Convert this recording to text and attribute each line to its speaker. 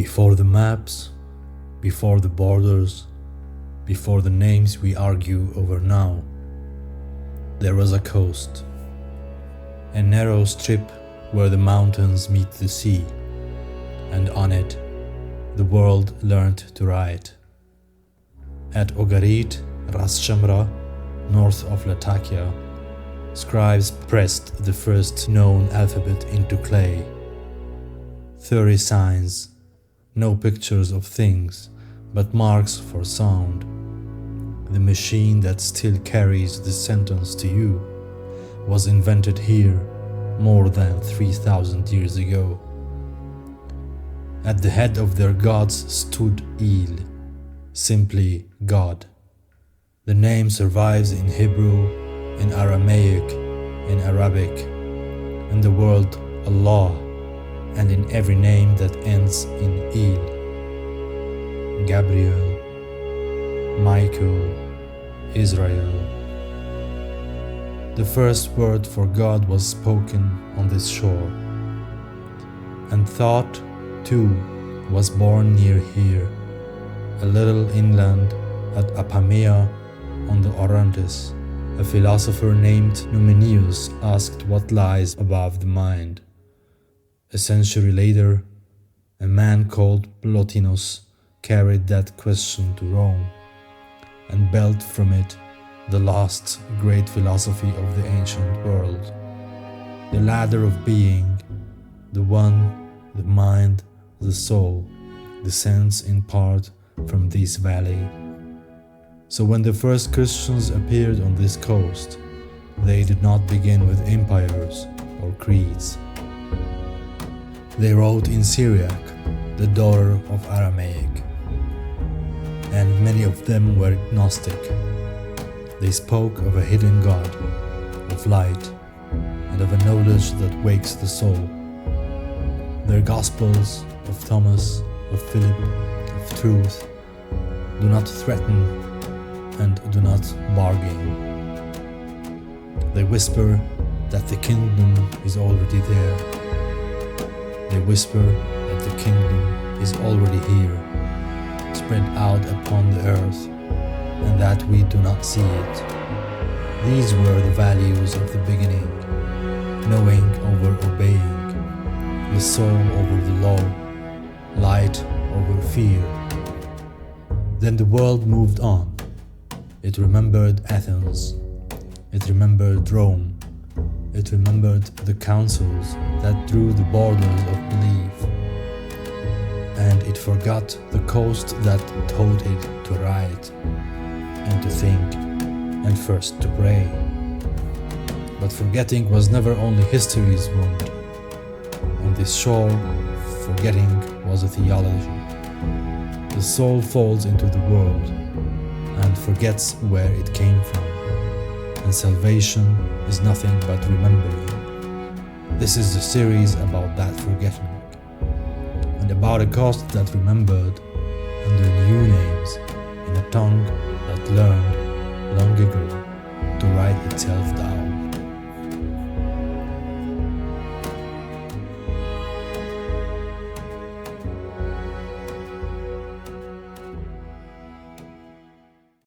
Speaker 1: Before the maps, before the borders, before the names we argue over now, there was a coast, a narrow strip where the mountains meet the sea, and on it the world learned to write. At Ugarit, Ras Shamra, north of Latakia, scribes pressed the first known alphabet into clay. 30 signs, no pictures of things, but marks for sound. The machine that still carries the sentence to you was invented here more than 3,000 years ago. At the head of their gods stood El, simply God. The name survives in Hebrew, in Aramaic, in Arabic, in the word Allah, and in every name that ends in El. Gabriel, Michael, Israel. The first word for God was spoken on this shore, and thought, too, was born near here, a little inland at Apamea on the Orontes. A philosopher named Numenius asked what lies above the mind. A century later, a man called Plotinus carried that question to Rome and built from it the last great philosophy of the ancient world. The ladder of being, the one, the mind, the soul, descends in part from this valley. So when the first Christians appeared on this coast, they did not begin with empires or creeds. They wrote in Syriac, the daughter of Aramaic, and many of them were Gnostic. They spoke of a hidden God, of light, and of a knowledge that wakes the soul. Their Gospels, of Thomas, of Philip, of truth, do not threaten and do not bargain. They whisper that the kingdom is already there. They whisper that the kingdom is already here, spread out upon the earth, and that we do not see it. These were the values of the beginning: knowing over obeying, the soul over the law, light over fear. Then the world moved on. It remembered Athens, it remembered Rome, it remembered the councils that drew the borders of belief, and it forgot the coast that taught it to write and to think and first to pray. But forgetting was never only history's wound. On this shore, forgetting was a theology. The soul falls into the world and forgets where it came from, and salvation is nothing but remembering. This is the series about that forgetting, and about a coast that remembered under new names in a tongue that learned long ago to write itself down.